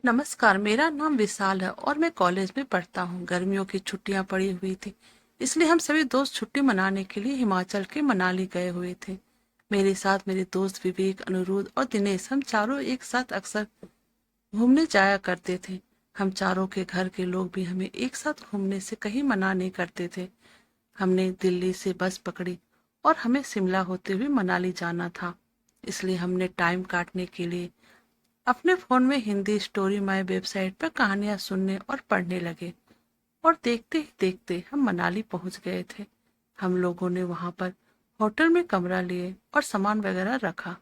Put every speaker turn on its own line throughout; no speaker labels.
नमस्कार, मेरा नाम विशाल है और मैं कॉलेज में पढ़ता हूँ। गर्मियों की छुट्टियां पड़ी हुई थी, इसलिए हम सभी दोस्त छुट्टी मनाने के लिए हिमाचल के मनाली गए हुए थे। मेरे साथ मेरे दोस्त विवेक, अनिरुद्ध और दिनेश, हम चारों एक साथ अक्सर घूमने जाया करते थे। हम चारों के घर के लोग भी हमें एक साथ घूमने से कहीं मना नहीं करते थे। हमने दिल्ली से बस पकड़ी और हमें शिमला होते हुए मनाली जाना था। इसलिए हमने टाइम काटने के लिए अपने फोन में हिंदी स्टोरी माई वेबसाइट पर कहानियां सुनने और पढ़ने लगे। और देखते ही देखते हम मनाली पहुंच गए थे। हम लोगों ने वहां पर होटल में कमरा लिए और सामान वगैरह रखा।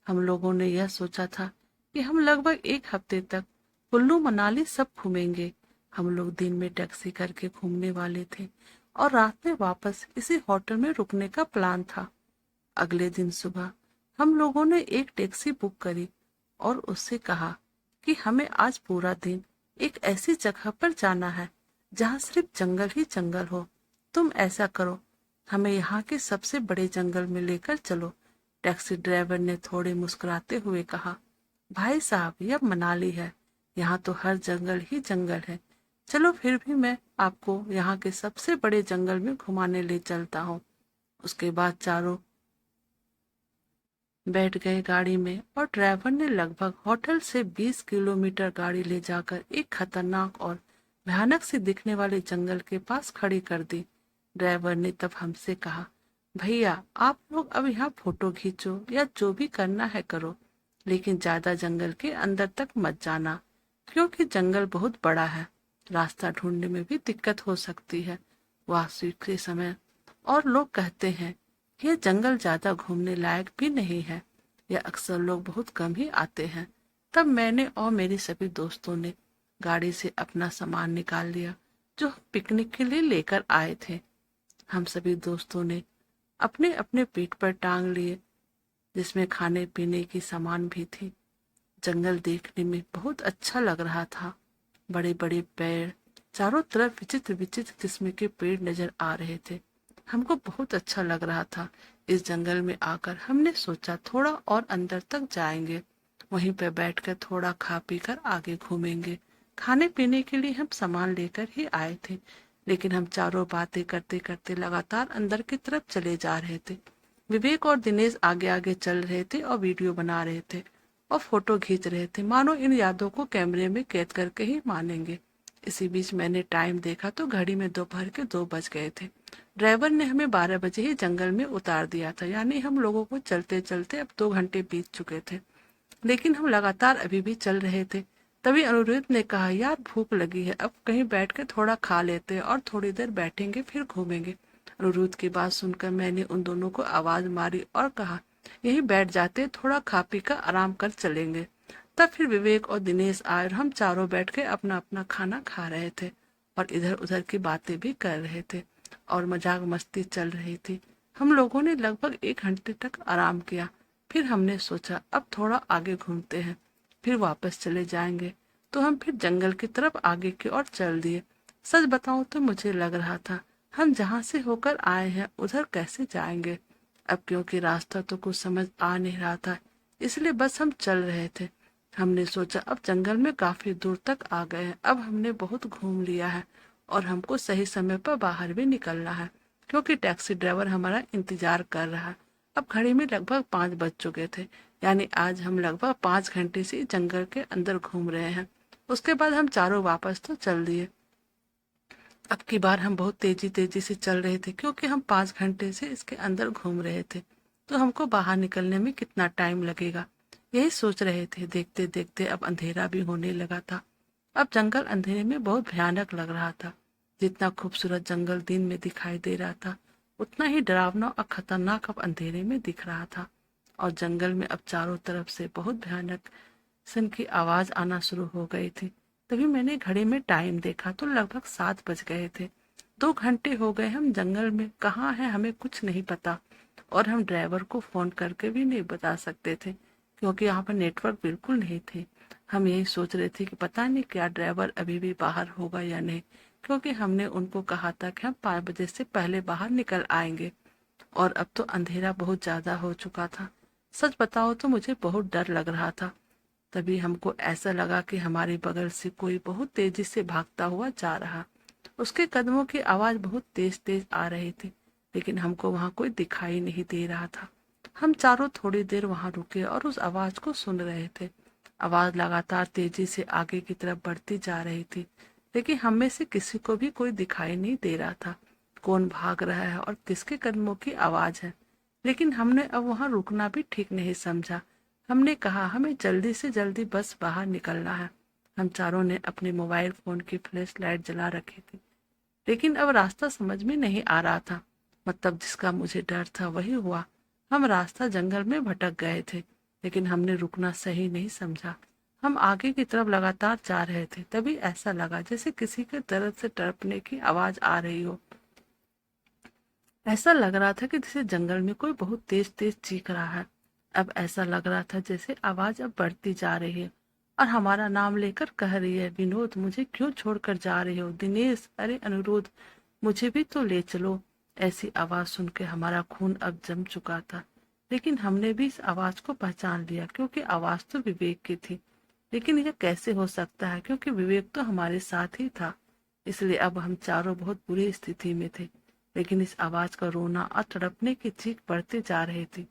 हम लोगों ने यह सोचा था कि हम लगभग एक हफ्ते तक कुल्लू मनाली सब घूमेंगे। हम लोग दिन में टैक्सी करके घूमने वाले थे और रात में वापस इसी होटल में रुकने का प्लान था। अगले दिन सुबह हम लोगों ने एक टैक्सी बुक करी और उससे कहा कि हमें आज पूरा दिन एक ऐसी जगह पर जाना है जहां सिर्फ जंगल ही जंगल हो। तुम ऐसा करो, हमें यहाँ के सबसे बड़े जंगल में लेकर चलो। टैक्सी ड्राइवर ने थोड़े मुस्कुराते हुए कहा, भाई साहब, यह मनाली है, यहाँ तो हर जंगल ही जंगल है। चलो फिर भी मैं आपको यहाँ के सबसे बड़े जंगल में घुमाने ले चलता हूँ। उसके बाद चारों बैठ गए गाड़ी में और ड्राइवर ने लगभग होटल से 20 किलोमीटर गाड़ी ले जाकर एक खतरनाक और भयानक सी दिखने वाले जंगल के पास खड़ी कर दी। ड्राइवर ने तब हमसे कहा, भैया आप लोग अब यहाँ फोटो खींचो या जो भी करना है करो, लेकिन ज्यादा जंगल के अंदर तक मत जाना, क्योंकि जंगल बहुत बड़ा है। रास्ता ढूंढने में भी दिक्कत हो सकती है। वास्तविक के समय और लोग कहते हैं यह जंगल ज्यादा घूमने लायक भी नहीं है। यह अक्सर लोग बहुत कम ही आते हैं। तब मैंने और मेरे सभी दोस्तों ने गाड़ी से अपना सामान निकाल लिया जो हम पिकनिक के लिए लेकर आए थे। हम सभी दोस्तों ने अपने अपने पीठ पर टांग लिए, जिसमें खाने पीने की सामान भी थी। जंगल देखने में बहुत अच्छा लग रहा था। बड़े बड़े पेड़, चारों तरफ विचित्र विचित्र किस्म के पेड़ नजर आ रहे थे। हमको बहुत अच्छा लग रहा था। इस जंगल में आकर हमने सोचा थोड़ा और अंदर तक जाएंगे, वहीं पर बैठकर थोड़ा खा पी कर आगे घूमेंगे। खाने पीने के लिए हम सामान लेकर ही आए थे, लेकिन हम चारों बातें करते करते लगातार अंदर की तरफ चले जा रहे थे। विवेक और दिनेश आगे आगे चल रहे थे और वीडियो बना रहे थे और फोटो खींच रहे थे, मानो इन यादों को कैमरे में कैद करके ही मानेंगे। इसी बीच मैंने टाइम देखा तो घड़ी में दोपहर के 2 बज गए थे। ड्राइवर ने हमें 12 बजे ही जंगल में उतार दिया था, यानी हम लोगों को चलते चलते अब 2 घंटे बीत चुके थे। लेकिन हम लगातार अभी भी चल रहे थे। तभी अनिरुद्ध ने कहा, यार भूख लगी है, अब कहीं बैठ कर थोड़ा खा लेते हैं और थोड़ी देर बैठेंगे फिर घूमेंगे। अनिरुद्ध की बात सुनकर मैंने उन दोनों को आवाज मारी और कहा, यहीं बैठ जाते, थोड़ा खा पी कर आराम कर चलेंगे। तब फिर विवेक और दिनेश आए और हम चारों बैठ के अपना अपना खाना खा रहे थे और इधर उधर की बातें भी कर रहे थे और मजाक मस्ती चल रही थी। हम लोगों ने लगभग 1 घंटे तक आराम किया। फिर हमने सोचा अब थोड़ा आगे घूमते हैं, फिर वापस चले जाएंगे। तो हम फिर जंगल की तरफ आगे की ओर चल दिए। सच बताऊं तो मुझे लग रहा था हम जहां से होकर आए हैं उधर कैसे जाएंगे। अब क्योंकि रास्ता तो कुछ समझ आ नहीं रहा था, इसलिए बस हम चल रहे थे। हमने सोचा अब जंगल में काफी दूर तक आ गए हैं, अब हमने बहुत घूम लिया है और हमको सही समय पर बाहर भी निकलना है, क्योंकि टैक्सी ड्राइवर हमारा इंतजार कर रहा है। अब घड़ी में लगभग 5 बज चुके थे, यानी आज हम लगभग 5 घंटे से जंगल के अंदर घूम रहे हैं। उसके बाद हम चारों वापस तो चल दिए। अब की बार हम बहुत तेजी तेजी से चल रहे थे, क्योंकि हम 5 घंटे से इसके अंदर घूम रहे थे, तो हमको बाहर निकलने में कितना टाइम लगेगा, यही सोच रहे थे। देखते देखते अब अंधेरा भी होने लगा था। अब जंगल अंधेरे में बहुत भयानक लग रहा था। जितना खूबसूरत जंगल दिन में दिखाई दे रहा था, उतना ही डरावना और खतरनाक अब अंधेरे में दिख रहा था। और जंगल में अब चारों तरफ से बहुत भयानक सन की आवाज आना शुरू हो गई थी। तभी मैंने घड़ी में टाइम देखा तो लगभग 7 बज गए थे। 2 घंटे हो गए हम जंगल में, कहाँ है हमें कुछ नहीं पता और हम ड्राइवर को फोन करके भी नहीं बता सकते थे, क्योंकि यहाँ पर नेटवर्क बिल्कुल नहीं थे। हम यही सोच रहे थे कि पता नहीं क्या ड्राइवर अभी भी बाहर होगा या नहीं, क्योंकि हमने उनको कहा था कि हम 5 बजे से पहले बाहर निकल आएंगे और अब तो अंधेरा बहुत ज्यादा हो चुका था। सच बताओ तो मुझे बहुत डर लग रहा था। तभी हमको ऐसा लगा कि हमारे बगल से कोई बहुत तेजी से भागता हुआ जा रहा। उसके कदमों की आवाज बहुत तेज तेज आ रही थी, लेकिन हमको वहां कोई दिखाई नहीं दे रहा था। हम चारों थोड़ी देर वहां रुके और उस आवाज को सुन रहे थे। आवाज लगातार तेजी से आगे की तरफ बढ़ती जा रही थी, लेकिन हम में से किसी को भी कोई दिखाई नहीं दे रहा था। कौन भाग रहा है और किसके कदमों की आवाज है। लेकिन हमने अब वहां रुकना भी ठीक नहीं समझा। हमने कहा हमें जल्दी से जल्दी बस बाहर निकलना है। हम चारों ने अपने मोबाइल फोन की फ्लैश लाइट जला रखी थी, लेकिन अब रास्ता समझ में नहीं आ रहा था। मतलब जिसका मुझे डर था वही हुआ। हम रास्ता जंगल में भटक गए थे, लेकिन हमने रुकना सही नहीं समझा। हम आगे की तरफ लगातार जा रहे थे, तभी ऐसा लगा जैसे किसी के दर्द से तड़पने की आवाज आ रही हो। ऐसा लग रहा था कि जैसे जंगल में कोई बहुत तेज तेज चीख रहा है। अब ऐसा लग रहा था जैसे आवाज अब बढ़ती जा रही है और हमारा नाम लेकर कह रही है, विनोद मुझे क्यों छोड़कर जा रहे हो, दिनेश, अरे अनुरोध, मुझे भी तो ले चलो। ऐसी आवाज सुन के हमारा खून अब जम चुका था, लेकिन हमने भी इस आवाज को पहचान लिया क्योंकि आवाज तो विवेक की थी। लेकिन यह कैसे हो सकता है, क्योंकि विवेक तो हमारे साथ ही था। इसलिए अब हम चारों बहुत बुरी स्थिति में थे, लेकिन इस आवाज का रोना और तड़पने की चीख बढ़ती जा रही थी।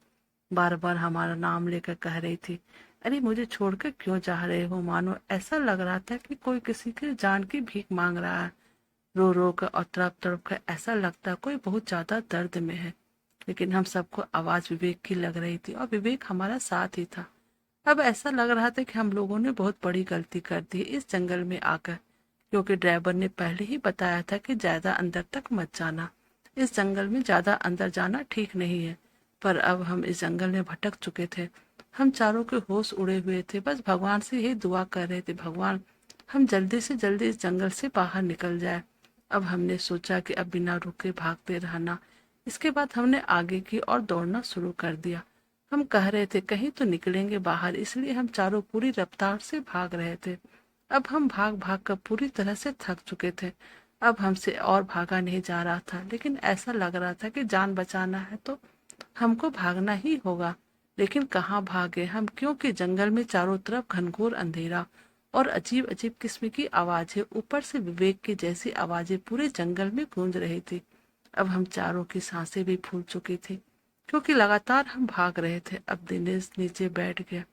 बार बार हमारा नाम लेकर कह रही थी, अरे मुझे छोड़कर क्यों जा रहे हो। मानो ऐसा लग रहा था कि कोई किसी की जान की भीख मांग रहा है। रो रो कर और तड़प तड़प कर ऐसा लगता कोई बहुत ज्यादा दर्द में है। लेकिन हम सबको आवाज विवेक की लग रही थी और विवेक हमारा साथ ही था। अब ऐसा लग रहा था कि हम लोगों ने बहुत बड़ी गलती कर दी इस जंगल में आकर, क्योंकि ड्राइवर ने पहले ही बताया था कि ज्यादा अंदर तक मत जाना। इस जंगल में ज्यादा अंदर जाना ठीक नहीं है। पर अब हम इस जंगल में भटक चुके थे। हम चारों के होश उड़े हुए थे, बस भगवान से यही दुआ कर रहे थे, भगवान हम जल्दी से जल्दी इस जंगल से बाहर निकल जाए। अब हमने सोचा कि अब बिना रुके भागते रहना। इसके बाद हमने आगे की और दौड़ना शुरू कर दिया। हम कह रहे थे कहीं तो निकलेंगे बाहर, इसलिए हम चारों पूरी रफ्तार से भाग रहे थे। अब हम भाग भाग कर पूरी तरह से थक चुके थे। अब हमसे और भागा नहीं जा रहा था, लेकिन ऐसा लग रहा था कि जान बचाना है तो हमको भागना ही होगा। लेकिन कहाँ भागे हम, क्योंकि जंगल में चारों तरफ घनघोर अंधेरा और अजीब अजीब किस्म की आवाजें, ऊपर से विवेक की जैसी आवाजें पूरे जंगल में गूंज रही थी। अब हम चारों की सांसें भी फूल चुकी थी, क्योंकि लगातार हम भाग रहे थे। अब दिनेश नीचे बैठ गया।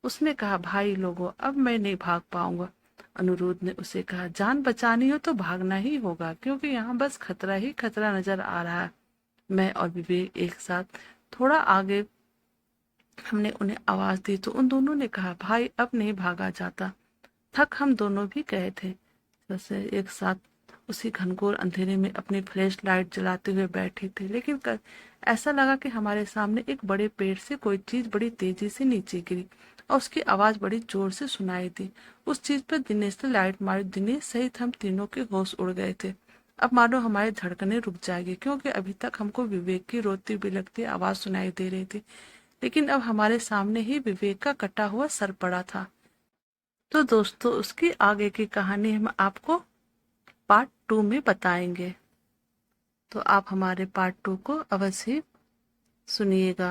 उसने कहा, भाई लोगों अब मैं नहीं भाग पाऊंगा। अनुरोध ने उसे कहा, जान बचानी हो तो भागना ही होगा, क्योंकि यहाँ बस खतरा ही खतरा नजर आ रहा है। मैं और विवेक एक साथ थोड़ा आगे हमने उन्हें आवाज दी तो उन दोनों ने कहा, भाई अब नहीं भागा जाता। थक हम दोनों भी गए थे। जैसे एक साथ उसी घनघोर अंधेरे में अपनी फ्लैश लाइट जलाते हुए बैठे थे, लेकिन ऐसा लगा कि हमारे सामने एक बड़े पेड़ से कोई चीज बड़ी तेजी से नीचे गिरी और उसकी आवाज बड़ी जोर से सुनाई दी। उस चीज पर दिनेश ने लाइट मारी। दिनेश सहित हम तीनों के होश उड़ गए थे। अब मानो हमारी धड़कनें रुक जाएगी, क्योंकि अभी तक हमको विवेक की रोती बिलखती आवाज सुनाई दे रही थी, लेकिन अब हमारे सामने ही विवेक का कटा हुआ सर पड़ा था। तो दोस्तों उसकी आगे की कहानी हम आपको पार्ट 2 में बताएंगे, तो आप हमारे पार्ट 2 को अवश्य सुनिएगा।